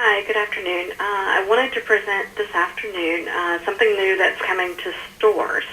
Hi, good afternoon. I wanted to present this afternoon something new that's coming to stores.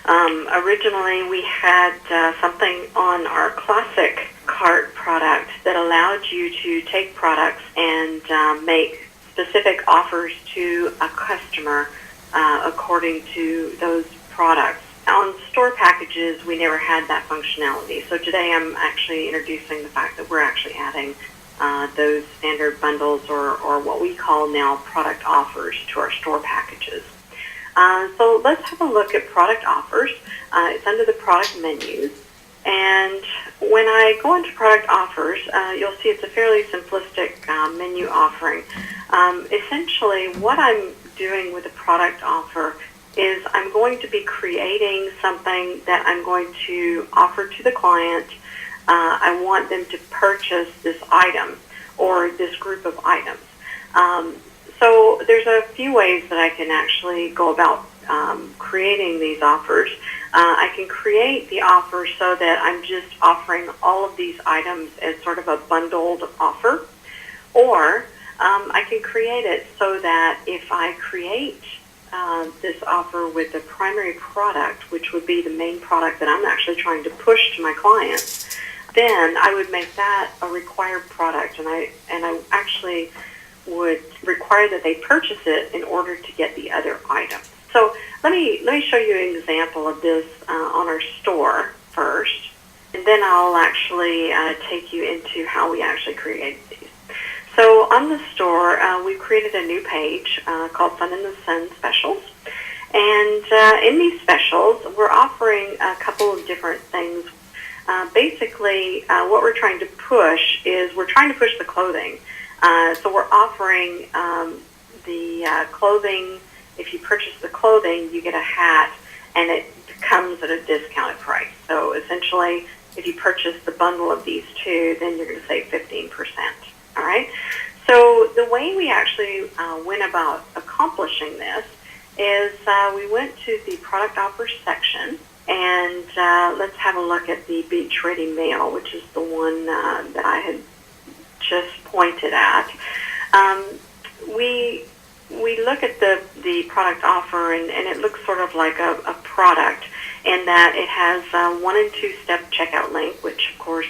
Originally, we had something on our classic cart product that allowed you to take products and make specific offers to a customer according to those products. On store packages, we never had that functionality. So today I'm actually introducing the fact that we're actually adding those standard bundles or what we call now product offers to our store packages. So let's have a look at product offers. It's under the product menus. And when I go into product offers, you'll see it's a fairly simplistic menu offering. Essentially, what I'm doing with the product offer is I'm going to be creating something that I'm going to offer to the client. I want them to purchase this item or this group of items. So there's a few ways that I can actually go about creating these offers. I can create the offer so that I'm just offering all of these items as sort of a bundled offer, or I can create it so that if I create this offer with the primary product, which would be the main product that I'm actually trying to push to my clients, then I would make that a required product, and I actually would require that they purchase it in order to get the other item. So let me show you an example of this on our store first, and then I'll actually take you into how we actually create these. So on the store, we've created a new page called Fun in the Sun Specials. And in these specials, we're offering a couple of different things. Basically, what we're trying to push is we're trying to push the clothing. So we're offering the clothing. If you purchase the clothing, you get a hat, and it comes at a discounted price. So essentially, if you purchase the bundle of these two, then you're going to save 15%. All right? So the way we actually went about accomplishing this is we went to the product offers section, and let's have a look at the Beach Ready Mail, which is the one that I had just pointed at. We look at the product offer, and it looks sort of like a product in that it has 1 and 2 step checkout link, which of course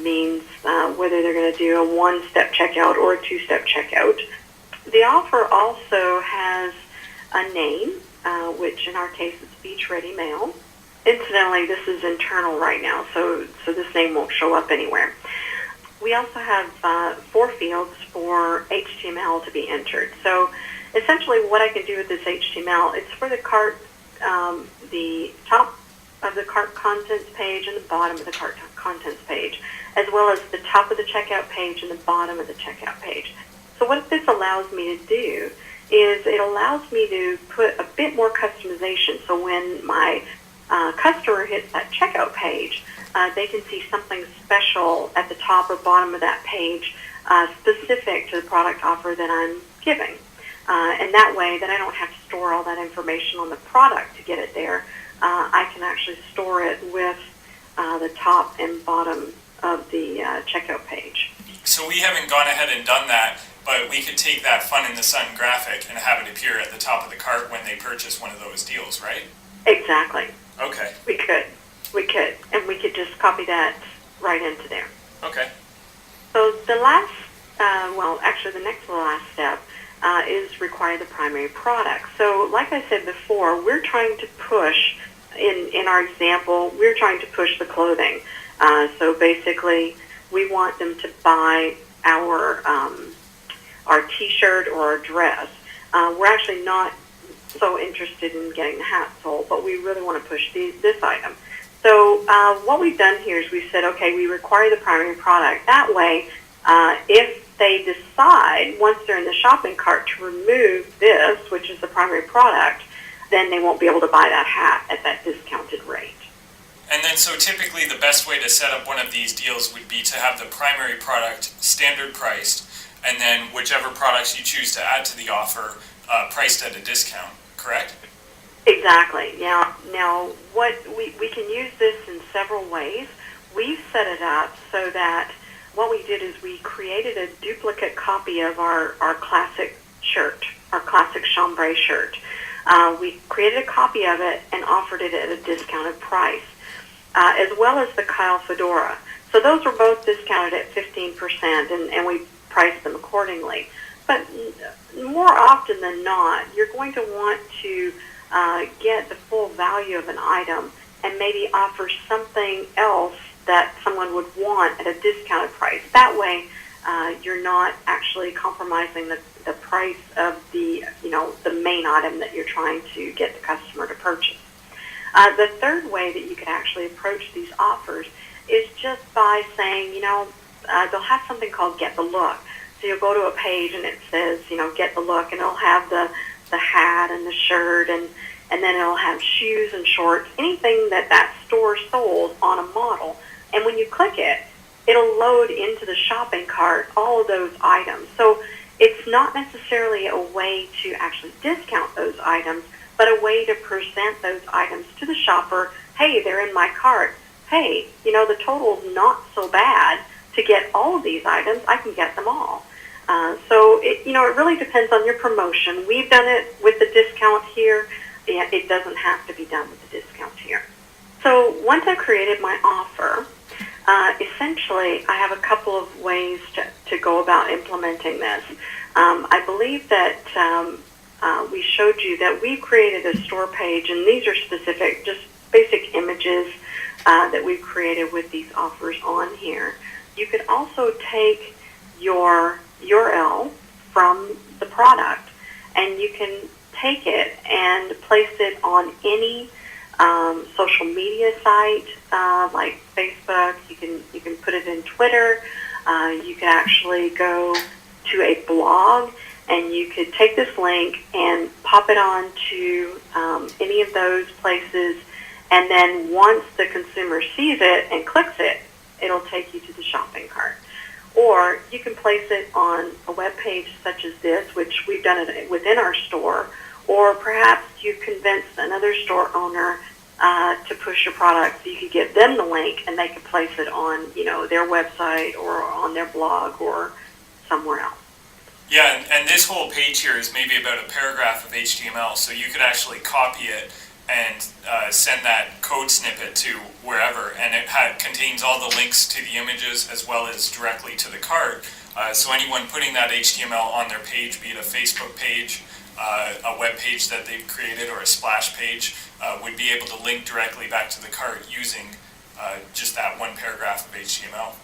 means whether they're going to do a 1-step checkout or a 2-step checkout. The offer also has a name, which in our case is Beach Ready Mail. Incidentally, this is internal right now, so this name won't show up anywhere. We also have 4 fields for HTML to be entered. So essentially what I can do with this HTML, it's for the cart, the top of the cart contents page and the bottom of the cart contents page, as well as the top of the checkout page and the bottom of the checkout page. So what this allows me to do is it allows me to put a bit more customization. So when my customer hits that checkout page, they can see something special at the top or bottom of that page specific to the product offer that I'm giving. And that way that I don't have to store all that information on the product to get it there. I can actually store it with the top and bottom of the checkout page. So we haven't gone ahead and done that, but we could take that Fun in the Sun graphic and have it appear at the top of the cart when they purchase one of those deals, right? Exactly. Okay. We could. And we could just copy that right into there. Okay. So the last, the next to the last step is require the primary product. So like I said before, we're trying to push, in our example, we're trying to push the clothing. So basically, we want them to buy our T-shirt or our dress. We're actually not so interested in getting the hat sold, but we really want to push this item. So what we've done here is we've said, okay, we require the primary product. That way, if they decide, once they're in the shopping cart, to remove this, which is the primary product, then they won't be able to buy that hat at that discounted rate. And then so typically the best way to set up one of these deals would be to have the primary product standard priced, and then whichever products you choose to add to the offer priced at a discount, correct? Exactly. Now what we can use this in several ways. We've set it up so that what we did is we created a duplicate copy of our classic shirt, our classic chambray shirt. We created a copy of it and offered it at a discounted price, as well as the Kyle Fedora. So those were both discounted at 15%, and we priced them accordingly. But more often than not, you're going to want to get the full value of an item and maybe offer something else that someone would want at a discounted price. That way, you're not actually compromising the price of the main item that you're trying to get the customer to purchase. The third way that you can actually approach these offers is just by saying, they'll have something called Get the Look. So you'll go to a page and it says, Get the Look, and it'll have the hat and the shirt, and then it'll have shoes and shorts, anything that store sold on a model. And when you click it, it'll load into the shopping cart all of those items. So it's not necessarily a way to actually discount those items, but a way to present those items to the shopper. Hey, they're in my cart. Hey, the total's not so bad to get all of these items. I can get them all. So it really depends on your promotion. We've done it with the discount here. It doesn't have to be done with the discount here. So once I've created my offer, essentially I have a couple of ways to go about implementing this. I believe that we showed you that we created a store page, and these are specific, just basic images that we've created with these offers on here. You could also take your URL from the product, and you can take it and place it on any social media site like Facebook. You can put it in Twitter. You can actually go to a blog, and you could take this link and pop it on to any of those places, and then once the consumer sees it and clicks it, it'll take you to the shopping cart. Or you can place it on a web page such as this, which we've done it within our store, or perhaps you convince another store owner to push your product so you could give them the link and they could place it on their website or on their blog or somewhere else. Yeah, and this whole page here is maybe about a paragraph of HTML, so you could actually copy it and send that code snippet to wherever, and it contains all the links to the images as well as directly to the cart. So anyone putting that HTML on their page, be it a Facebook page, a web page that they've created, or a splash page, would be able to link directly back to the cart using just that one paragraph of HTML.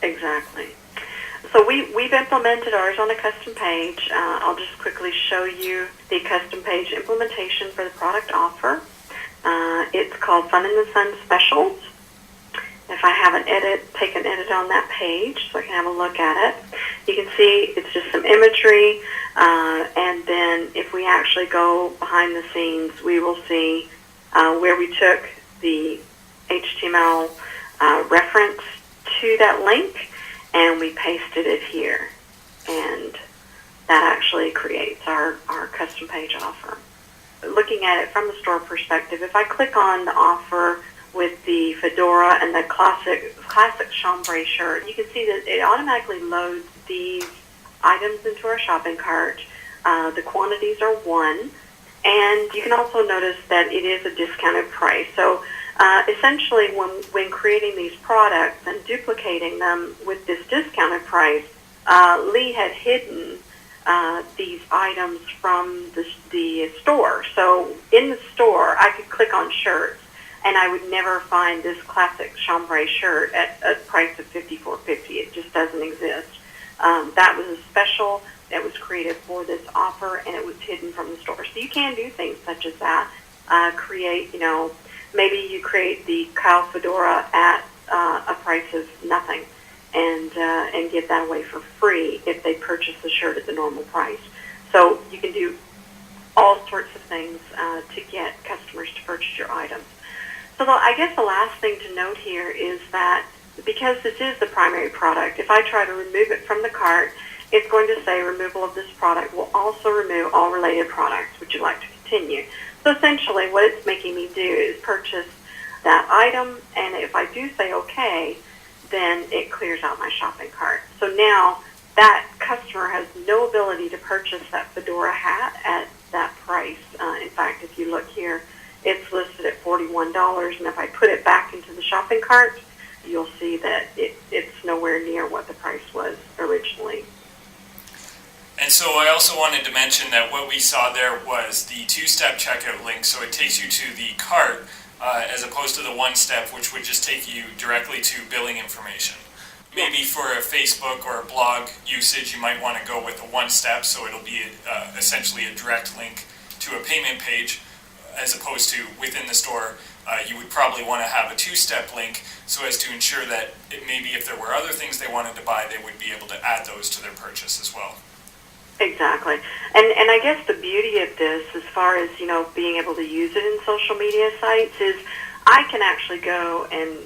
Exactly. So we've implemented ours on a custom page. I'll just quickly show you the custom page implementation for the product offer. It's called Fun in the Sun Specials. If I have take an edit on that page so I can have a look at it. You can see it's just some imagery, and then if we actually go behind the scenes, we will see where we took the HTML reference to that link, and we pasted it here, and that actually creates our custom page offer. Looking at it from the store perspective, if I click on the offer with the fedora and the classic chambray shirt, you can see that it automatically loads these items into our shopping cart. The quantities are 1, and you can also notice that it is a discounted price. So essentially, when creating these products and duplicating them with this discounted price, Lee had hidden these items from the store. So in the store, I could click on shirts, and I would never find this classic chambray shirt at a price of $54.50. It just doesn't exist. That was a special that was created for this offer, and it was hidden from the store. So you can do things such as that. Maybe you create the Kyle Fedora at a price of nothing, and give that away for free if they purchase the shirt at the normal price. So you can do all sorts of things to get customers to purchase your items. So I guess the last thing to note here is that because this is the primary product, if I try to remove it from the cart, it's going to say removal of this product will also remove all related products. Would you like to continue? So essentially what it's making me do is purchase that item, and if I do say okay, then it clears out my shopping cart. So now that customer has no ability to purchase that fedora hat at that price. In fact, if you look here, it's listed at $41, and if I put it back into the shopping cart, you'll see that it's nowhere near what the price was originally. And so I also wanted to mention that what we saw there was the two-step checkout link, so it takes you to the cart as opposed to the one-step, which would just take you directly to billing information. Maybe for a Facebook or a blog usage, you might want to go with a one-step, so it'll be essentially a direct link to a payment page, as opposed to within the store. You would probably want to have a two-step link so as to ensure that maybe if there were other things they wanted to buy, they would be able to add those to their purchase as well. Exactly. And I guess the beauty of this, as far as, being able to use it in social media sites, is I can actually go and,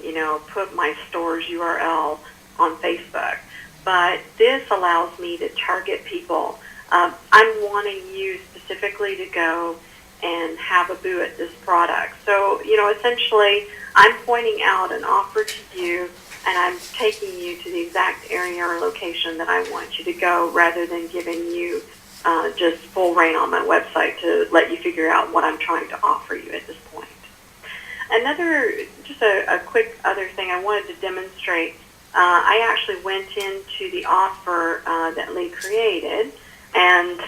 put my store's URL on Facebook. But this allows me to target people. I'm wanting you specifically to go and have a boo at this product. So, essentially, I'm pointing out an offer to you, and I'm taking you to the exact area or location that I want you to go, rather than giving you just full reign on my website to let you figure out what I'm trying to offer you at this point. Just a quick other thing I wanted to demonstrate. I actually went into the offer that Lee created and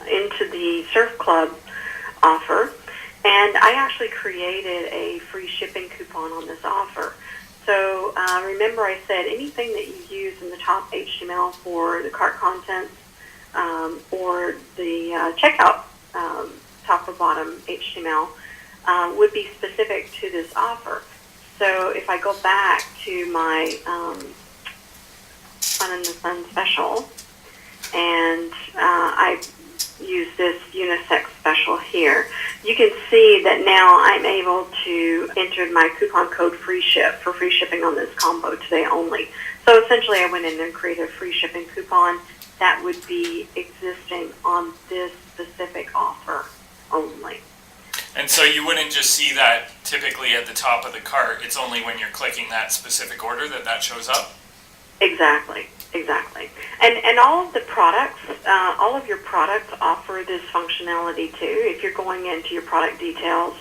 into the Surf Club offer, and I actually created a free shipping coupon on this offer. So remember I said anything that you use in the top HTML for the cart contents or the checkout top or bottom HTML would be specific to this offer. So if I go back to my Fun in the Sun special, and I use this unisex special here, you can see that now I'm able to enter my coupon code free shipping on this combo today only. So essentially I went in and created a free shipping coupon that would be existing on this specific offer only. And so you wouldn't just see that typically at the top of the cart, it's only when you're clicking that specific order that shows up? Exactly. And all of the products, all of your products offer this functionality too. If you're going into your product details,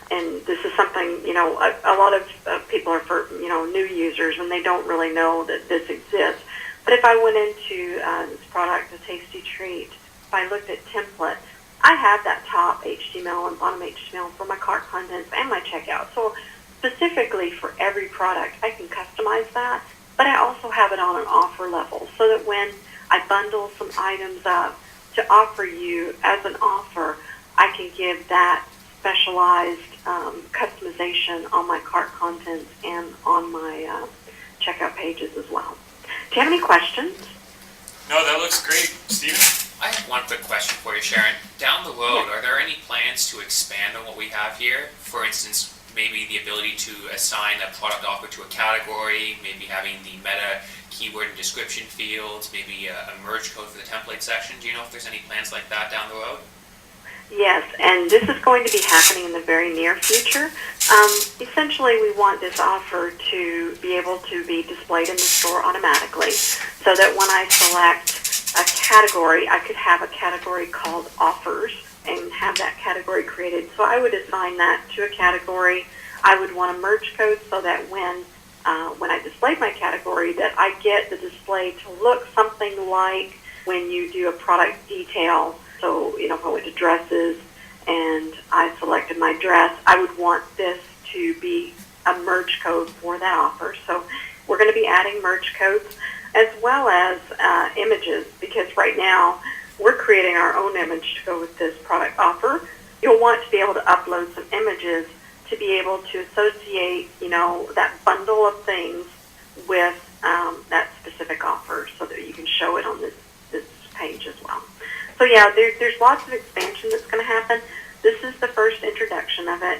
and this is something, a lot of people are for, new users, and they don't really know that this exists. But if I went into this product, a tasty treat, if I looked at template, I have that top HTML and bottom HTML for my cart contents and my checkout. So specifically for every product, I can customize that. But I also have it on an offer level, so that when I bundle some items up to offer you as an offer, I can give that specialized customization on my cart contents and on my checkout pages as well. Do you have any questions? No, that looks great. Stephen? I have one quick question for you, Sharon. Down the road, are there any plans to expand on what we have here? For instance, maybe the ability to assign a product offer to a category, maybe having the meta keyword and description fields, maybe a merge code for the template section. Do you know if there's any plans like that down the road? Yes, and this is going to be happening in the very near future. Essentially, we want this offer to be able to be displayed in the store automatically, so that when I select a category, I could have a category called offers and have that category created. So I would assign that to a category. I would want a merge code so that when I displayed my category, that I get the display to look something like when you do a product detail. So, if I went to dresses and I selected my dress, I would want this to be a merge code for that offer. So we're going to be adding merge codes as well as images, because right now we're creating our own image to go with this product offer. You'll want to be able to upload some images to be able to associate, that bundle of things with that specific offer, so that you can show it on this page as well. So yeah, there's lots of expansion that's going to happen. This is the first introduction of it.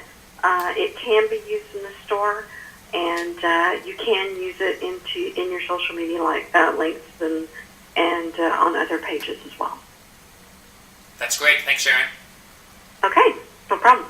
It can be used in the store, and you can use it in your social media links and on other pages as well. That's great. Thanks, Sharon. Okay, no problem.